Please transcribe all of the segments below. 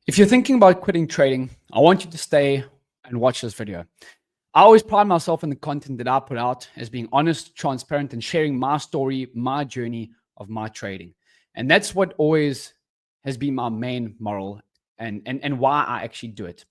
If you're thinking about quitting trading, I want you to stay and watch this video. I always pride myself in the content that I put out as being honest, transparent, and sharing my story, my journey of my trading. And that's what always has been my main moral and why I actually do it.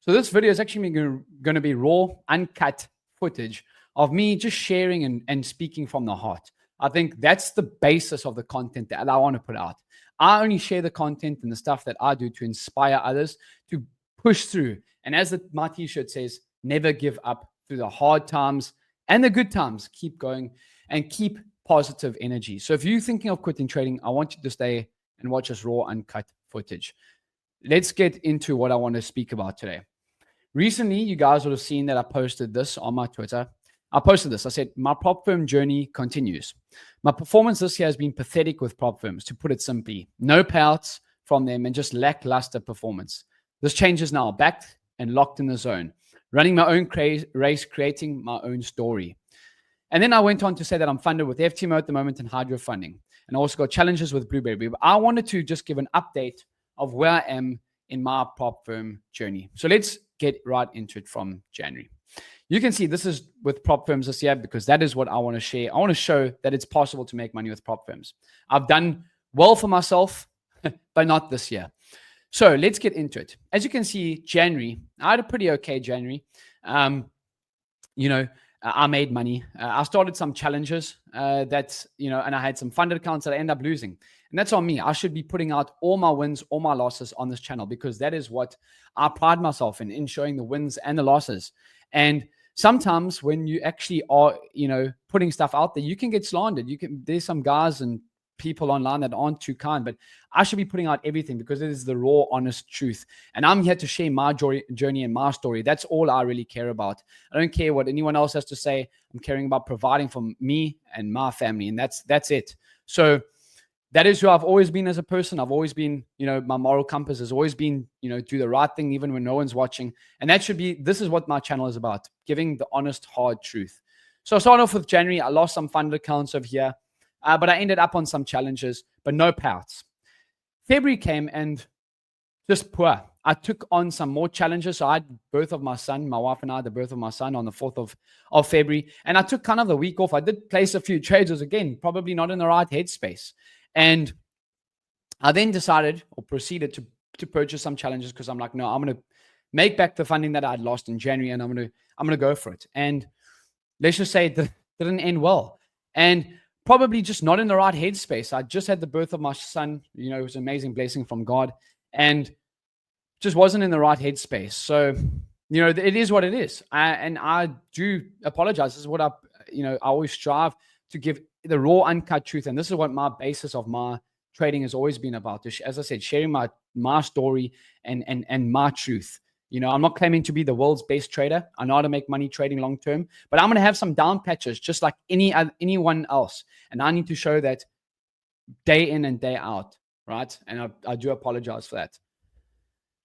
So this video is actually going to be raw, uncut footage of me just sharing and speaking from the heart. I think that's the basis of the content that I want to put out. I only share the content and the stuff that I do to inspire others to push through. And as my t-shirt says, never give up through the hard times and the good times. Keep going and keep positive energy. So if you're thinking of quitting trading, I want you to stay and watch this raw, uncut footage. Let's get into what I want to speak about today. Recently, you guys would have seen that I posted this on my Twitter. I posted this. I said, my prop firm journey continues. My performance this year has been pathetic with prop firms, to put it simply. No payouts from them and just lackluster performance. This changes now, backed and locked in the zone. Running my own race, creating my own story. And then I went on to say that I'm funded with FTMO at the moment and hydro funding. And I also got challenges with Blueberry. But I wanted to just give an update of where I am in my prop firm journey. So let's get right into it from January. You can see this is with prop firms this year because that is what I want to share. I want to show that it's possible to make money with prop firms. I've done well for myself, but not this year. So let's get into it. As you can see, January, I had a pretty okay January. I made money. I started some challenges and I had some funded accounts that I ended up losing. And that's on me. I should be putting out all my wins, all my losses on this channel because that is what I pride myself in showing the wins and the losses. And sometimes when you actually are, putting stuff out there, you can get slandered. There's some guys and people online that aren't too kind, but I should be putting out everything because it is the raw, honest truth. And I'm here to share my journey and my story. That's all I really care about. I don't care what anyone else has to say. I'm caring about providing for me and my family, and that's it. So that is who I've always been as a person. I've always been, my moral compass has always been, do the right thing even when no one's watching. And this is what my channel is about, giving the honest, hard truth. So I started off with January. I lost some funded accounts over here, but I ended up on some challenges, but no payouts. February came and just poor. I took on some more challenges. So I had birth of my son. My wife and I had the birth of my son on the 4th of February. And I took kind of the week off. I did place a few trades. Again, probably not in the right headspace. And I then decided or proceeded to purchase some challenges because I'm like, no, I'm going to make back the funding that I'd lost in January and I'm going to go for it. And let's just say it didn't end well. And probably just not in the right headspace. I just had the birth of my son. It was an amazing blessing from God and just wasn't in the right headspace. So, it is what it is. And I do apologize. This is what I always strive to give the raw, uncut truth. And this is what my basis of my trading has always been about. As I said, sharing my story and my truth. I'm not claiming to be the world's best trader. I know how to make money trading long term, but I'm going to have some down patches just like anyone else. And I need to show that day in and day out, right? And I do apologize for that.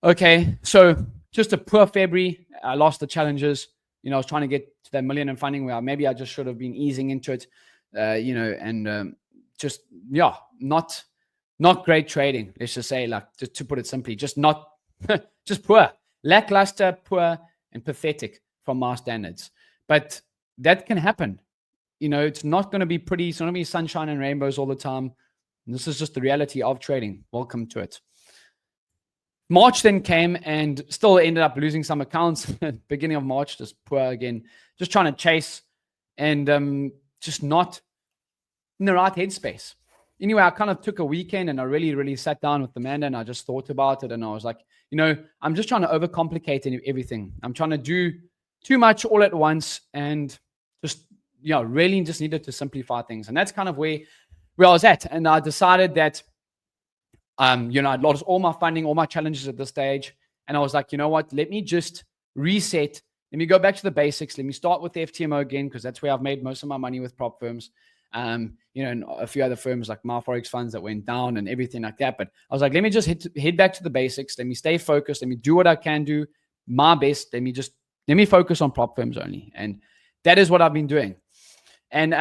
Okay, so just a poor February. I lost the challenges. I was trying to get to that million in funding where maybe I just should have been easing into it, not great trading. Let's just say, like, to put it simply, just not, just poor. Lackluster, poor, and pathetic from my standards. But that can happen. It's not going to be pretty. It's not going to be sunshine and rainbows all the time. And this is just the reality of trading. Welcome to it. March then came and still ended up losing some accounts. Beginning of March, just poor again. Just trying to chase and just not in the right headspace. Anyway, I kind of took a weekend and I really, really sat down with Amanda and I just thought about it. And I was like, I'm just trying to overcomplicate everything. I'm trying to do too much all at once and just, really just needed to simplify things. And that's kind of where I was at. And I decided that, I'd lost all my funding, all my challenges at this stage. And I was like, you know what, let me just reset. Let me go back to the basics. Let me start with the FTMO again, because that's where I've made most of my money with prop firms. And a few other firms like my Forex funds that went down and everything like that. But I was like, let me just head back to the basics. Let me stay focused. Let me do what I can do, my best. Let me focus on prop firms only. And that is what I've been doing. And,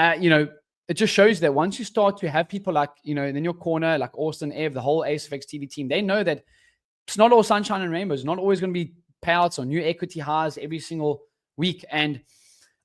it just shows that once you start to have people like, in your corner, like Austin, Ev, the whole ASFX TV team, they know that it's not all sunshine and rainbows. Not always going to be payouts or new equity highs every single week. And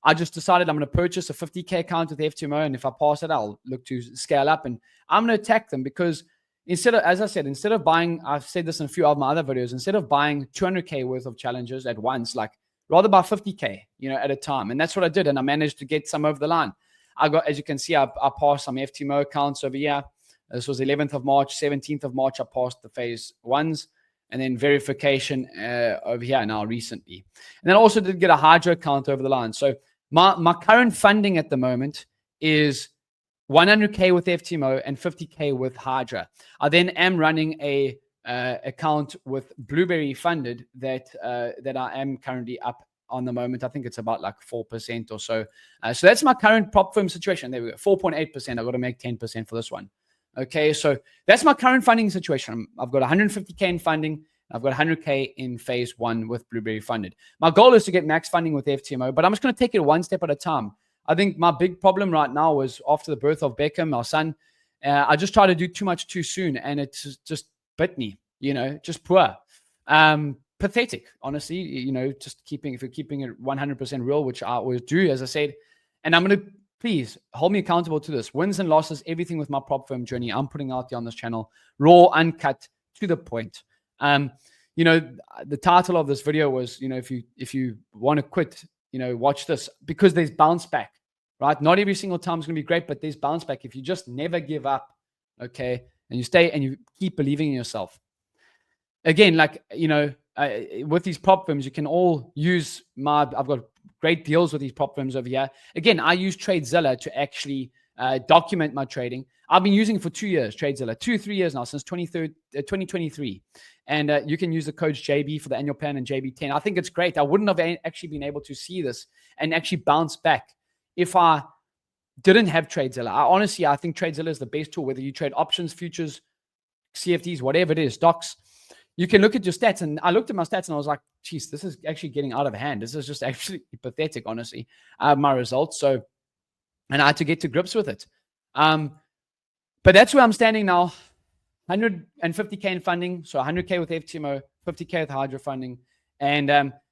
I just decided I'm going to purchase a 50K account with FTMO. And if I pass it, I'll look to scale up. And I'm going to attack them because instead of, as I said, instead of buying, I've said this in a few of my other videos, instead of buying 200K worth of challenges at once, like rather buy 50K, at a time. And that's what I did. And I managed to get some over the line. I got, as you can see, I passed some FTMO accounts over here. This was 11th of March, 17th of March. I passed the phase ones and then verification over here now recently. And then I also did get a Hydra account over the line. So my current funding at the moment is 100K with FTMO and 50K with Hydra. I then am running a account with Blueberry funded that I am currently up on the moment. I think it's about like 4% or so. So that's my current prop firm situation. There we go, 4.8%. I've got to make 10% for this one. Okay, so that's my current funding situation. I've got 150K in funding. I've got 100K in phase one with Blueberry funded. My goal is to get max funding with FTMO, but I'm just going to take it one step at a time. I think my big problem right now was after the birth of Beckham, our son, I just tried to do too much too soon, and it just bit me, just poor. Pathetic, honestly, just if you're keeping it 100% real, which I always do, as I said, and I'm going to, please hold me accountable to this. Wins and losses, everything with my prop firm journey, I'm putting out there on this channel, raw, uncut, to the point. The title of this video was, if you want to quit, watch this, because there's bounce back, right? Not every single time is going to be great, but there's bounce back. If you just never give up, okay, and you stay and you keep believing in yourself. Again, with these prop firms, you can all use I've got great deals with these prop firms over here. Again, I use TradeZilla to actually document my trading. I've been using it for 2 years, TradeZilla, 2-3 years now, since 2023. And you can use the codes JB for the annual plan and JB10. I think it's great. I wouldn't have actually been able to see this and actually bounce back if I didn't have TradeZilla. I think TradeZilla is the best tool, whether you trade options, futures, CFDs, whatever it is, stocks. You can look at your stats. And I looked at my stats and I was like, geez, this is actually getting out of hand. This is just actually pathetic, honestly, my results. So, and I had to get to grips with it. But that's where I'm standing now. 150K in funding. So 100K with FTMO, 50K with Hydra funding, and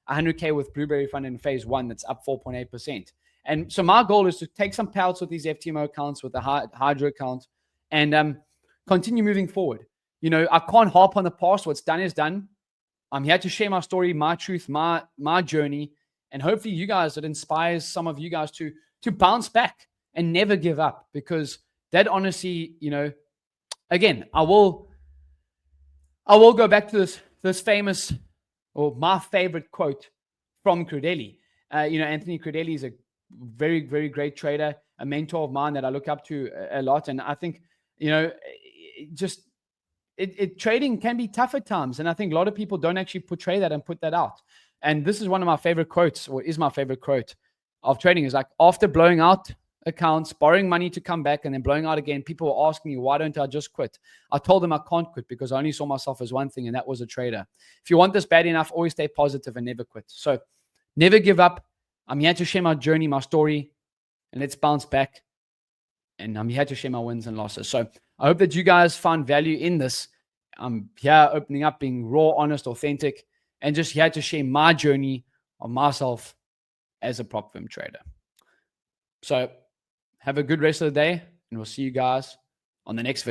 100K with Blueberry funding in phase one. That's up 4.8%. And so my goal is to take some payouts with these FTMO accounts, with the Hydra account, and continue moving forward. I can't harp on the past. What's done is done. I'm here to share my story, my truth, my journey, and hopefully you guys, it inspires some of you guys to bounce back and never give up, because that honestly, again, I will go back to this famous, or my favorite quote from Crudeli. Anthony Crudeli is a very, very great trader, a mentor of mine that I look up to a lot. And I think, trading can be tough at times. And I think a lot of people don't actually portray that and put that out. And this is one of my favorite quotes, or is my favorite quote of trading, is like, after blowing out accounts, borrowing money to come back, and then blowing out again, people were asking me, why don't I just quit? I told them I can't quit because I only saw myself as one thing, and that was a trader. If you want this bad enough, always stay positive and never quit. So never give up. I'm here to share my journey, my story, and let's bounce back. And I'm here to share my wins and losses. So I hope that you guys found value in this. I'm here opening up, being raw, honest, authentic, and just here to share my journey of myself as a prop firm trader. So have a good rest of the day, and we'll see you guys on the next video.